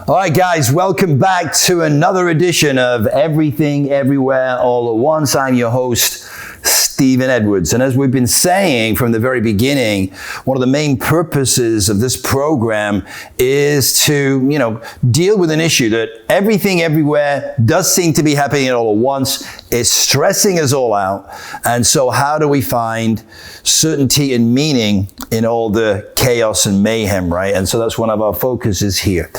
All right, guys, welcome back to another edition of Everything, Everywhere, All at Once. I'm your host, Stephen Edwards. And as we've been saying from the very beginning, one of the main purposes of this program is to, deal with an issue that everything, everywhere does seem to be happening all at once. It's stressing us all out. And so how do we find certainty and meaning in all the chaos and mayhem, right? And so that's one of our focuses here.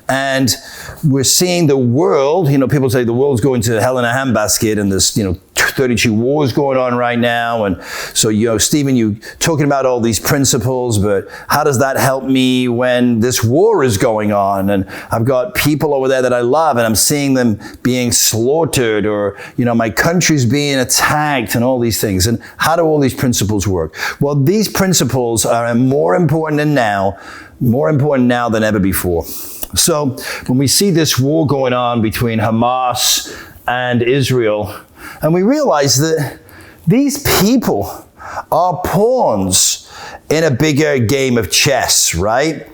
And we're seeing the world, people say the world's going to hell in a handbasket, and there's, 32 wars going on right now. And so, Stephen, you talking about all these principles, but how does that help me when this war is going on? And I've got people over there that I love, and I'm seeing them being slaughtered, or, my country's being attacked, and all these things. And how do all these principles work? Well, these principles are more important now than ever before. So when we see this war going on between Hamas and Israel, and we realize that these people are pawns in a bigger game of chess, right?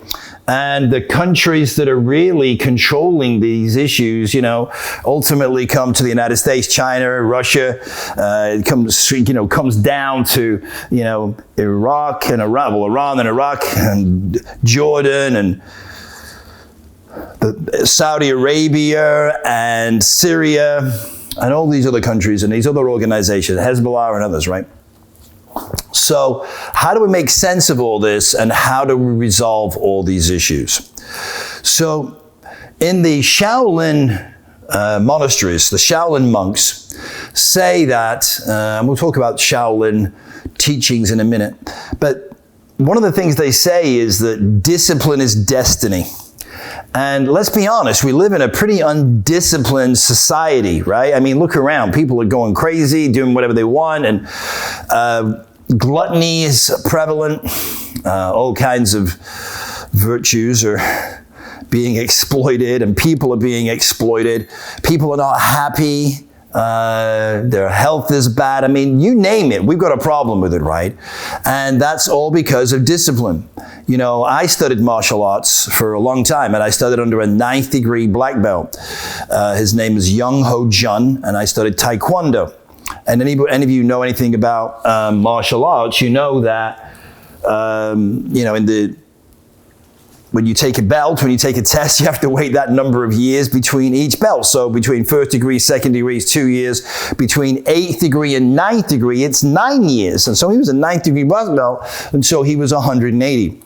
And the countries that are really controlling these issues, ultimately come to the United States, China, Russia. It comes down to, Iraq and Iran, Iran and Iraq and Jordan and Saudi Arabia and Syria and all these other countries and these other organizations, Hezbollah and others, right? So how do we make sense of all this, and how do we resolve all these issues? So in the Shaolin monasteries, the Shaolin monks say that, and we'll talk about Shaolin teachings in a minute, but one of the things they say is that discipline is destiny. And let's be honest, we live in a pretty undisciplined society, right? I mean, look around. People are going crazy, doing whatever they want, and gluttony is prevalent. All kinds of virtues are being exploited, and people are being exploited. People are not happy. Their health is bad. I mean, you name it. We've got a problem with it, right? And that's all because of discipline. I studied martial arts for a long time, and I studied under a 9th degree black belt. His name is Young Ho Jun, and I studied Taekwondo. And any of you know anything about martial arts, you know that, when you take a belt, when you take a test, you have to wait that number of years between each belt. So between 1st degree, 2nd degree is 2 years. Between 8th degree and 9th degree, it's 9 years. And so he was a 9th degree black belt until he was 180.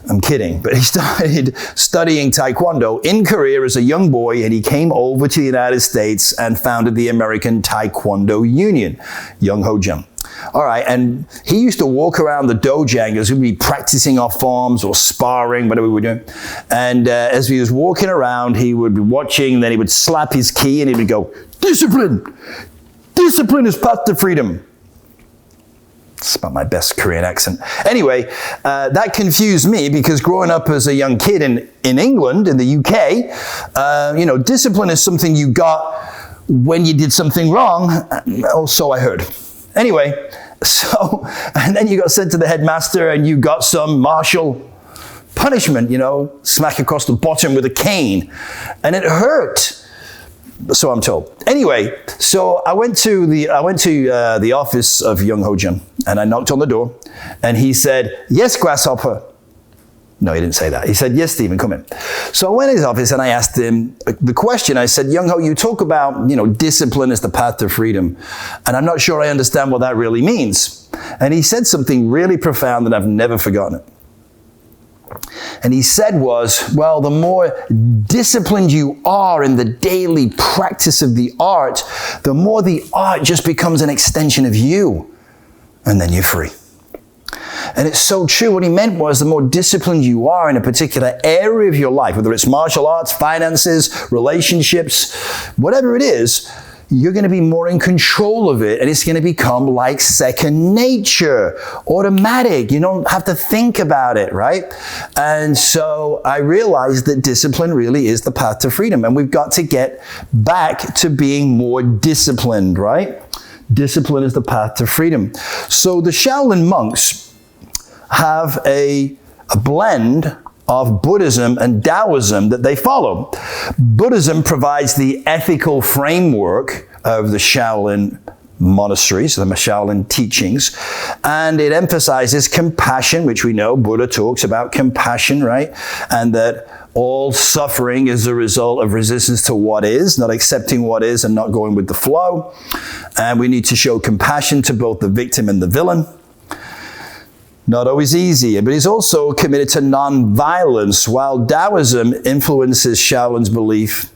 I'm kidding, but he started studying Taekwondo in Korea as a young boy, and he came over to the United States and founded the American Taekwondo Union, Young Ho Jun. All right, and he used to walk around the dojang as we'd be practicing our forms or sparring, whatever we were doing. And as he was walking around, he would be watching, then he would slap his key and he would go, "Discipline! Discipline is path to freedom." It's about my best Korean accent. Anyway, that confused me because growing up as a young kid in England, in the UK, discipline is something you got when you did something wrong, or so I heard. Anyway, and then you got sent to the headmaster and you got some martial punishment, smack across the bottom with a cane. And it hurt. So I'm told. Anyway, so I went to the office of Young Ho Jun, and I knocked on the door, and he said, "Yes, grasshopper." No, he didn't say that. He said, "Yes, Stephen, come in." So I went to his office and I asked him the question. I said, "Young Ho, you talk about, discipline is the path to freedom. And I'm not sure I understand what that really means." And he said something really profound that I've never forgotten it. And he said well, the more disciplined you are in the daily practice of the art, the more the art just becomes an extension of you. And then you're free. And it's so true. What he meant was the more disciplined you are in a particular area of your life, whether it's martial arts, finances, relationships, whatever it is, you're going to be more in control of it, and it's going to become like second nature, automatic. You don't have to think about it, right? And so I realized that discipline really is the path to freedom, and we've got to get back to being more disciplined, right? Discipline is the path to freedom. So the Shaolin monks have a blend of Buddhism and Taoism that they follow. Buddhism provides the ethical framework of the Shaolin monasteries, the Shaolin teachings, and it emphasizes compassion, which we know Buddha talks about compassion, right? And that all suffering is a result of resistance to what is, not accepting what is and not going with the flow. And we need to show compassion to both the victim and the villain. Not always easy, but he's also committed to non-violence, while Taoism influences Shaolin's belief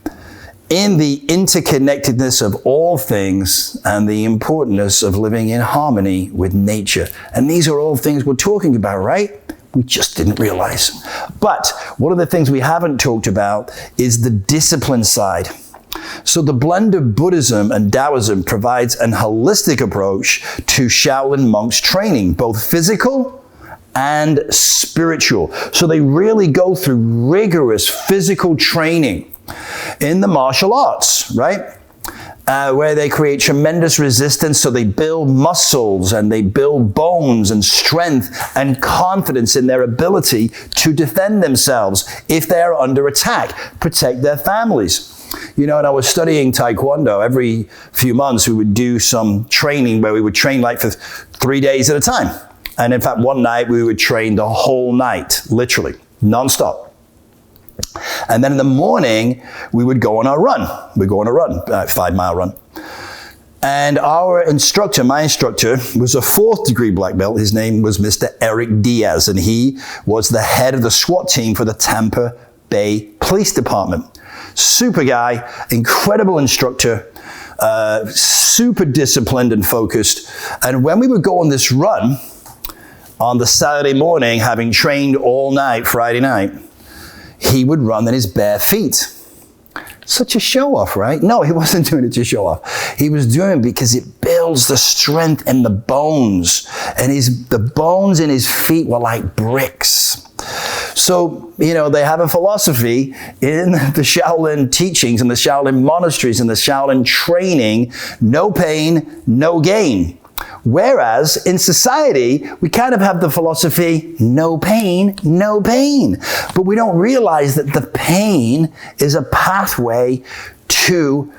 in the interconnectedness of all things and the importance of living in harmony with nature. And these are all things we're talking about, right? We just didn't realize. But one of the things we haven't talked about is the discipline side. So the blend of Buddhism and Taoism provides an holistic approach to Shaolin monks' training, both physical and spiritual. So they really go through rigorous physical training in the martial arts, right? Where they create tremendous resistance, so they build muscles and they build bones and strength and confidence in their ability to defend themselves if they are under attack, protect their families. You know, and I was studying Taekwondo. Every few months we would do some training where we would train like for 3 days at a time. And in fact, one night we would train the whole night, literally, nonstop. And then in the morning, we would go on our run. We'd go on a run, a 5-mile run. And our instructor, my instructor, was a 4th degree black belt. His name was Mr. Eric Diaz, and he was the head of the SWAT team for the Tampa Bay Police Department. Super guy, incredible instructor, super disciplined and focused. And when we would go on this run on the Saturday morning, having trained all night, Friday night, he would run in his bare feet. Such a show off, right? No, he wasn't doing it to show off. He was doing it because it builds the strength in the bones. And the bones in his feet were like bricks. So, you know, they have a philosophy in the Shaolin teachings and the Shaolin monasteries and the Shaolin training, no pain, no gain. Whereas in society, we kind of have the philosophy, no pain, no pain. But we don't realize that the pain is a pathway to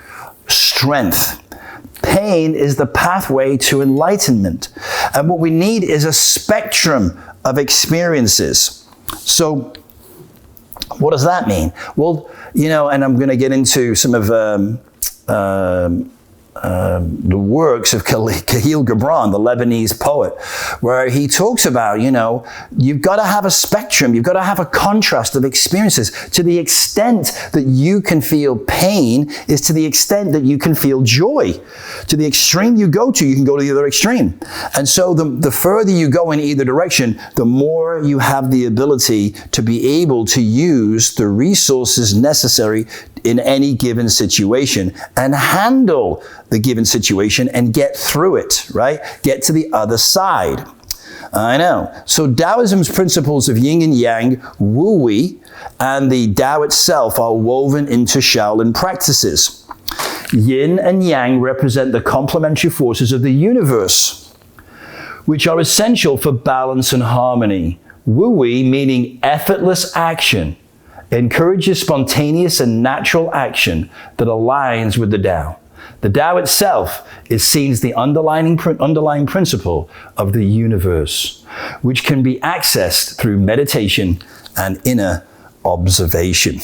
strength. Pain is the pathway to enlightenment. And what we need is a spectrum of experiences. So what does that mean? Well, you know, and I'm going to get into some of the works of Khalil Gibran, the Lebanese poet, where he talks about, you know, you've got to have a spectrum, you've got to have a contrast of experiences. To the extent that you can feel pain is to the extent that you can feel joy. To the extreme you go to, you can go to the other extreme. And so the further you go in either direction, the more you have the ability to be able to use the resources necessary in any given situation and handle the given situation and get through it, right? Get to the other side. I know. So Taoism's principles of yin and yang, wu wei, and the Tao itself are woven into Shaolin practices. Yin and yang represent the complementary forces of the universe, which are essential for balance and harmony. Wu wei, meaning effortless action, encourages spontaneous and natural action that aligns with the Tao. The Tao itself is seen as the underlying principle of the universe, which can be accessed through meditation and inner observation.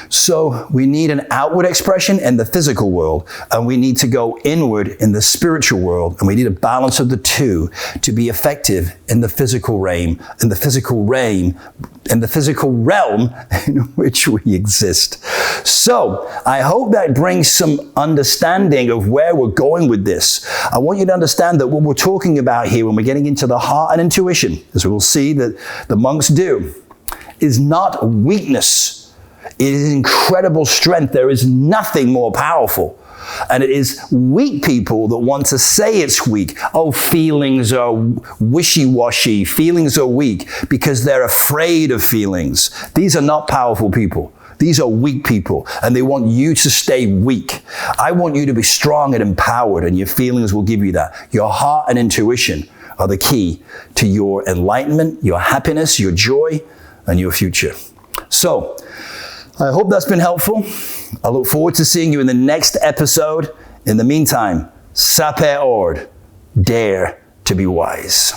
So we need an outward expression in the physical world, and we need to go inward in the spiritual world, and we need a balance of the two to be effective in the physical realm, in the physical realm in which we exist. So I hope that brings some understanding of where we're going with this. I want you to understand that what we're talking about here when we're getting into the heart and intuition, as we will see that the monks do, is not weakness. It is incredible strength. There is nothing more powerful. And it is weak people that want to say it's weak. Oh, feelings are wishy-washy. Feelings are weak because they're afraid of feelings. These are not powerful people. These are weak people, and they want you to stay weak. I want you to be strong and empowered, and your feelings will give you that. Your heart and intuition are the key to your enlightenment, your happiness, your joy, and your future. So, I hope that's been helpful. I look forward to seeing you in the next episode. In the meantime, sapere ord, dare to be wise.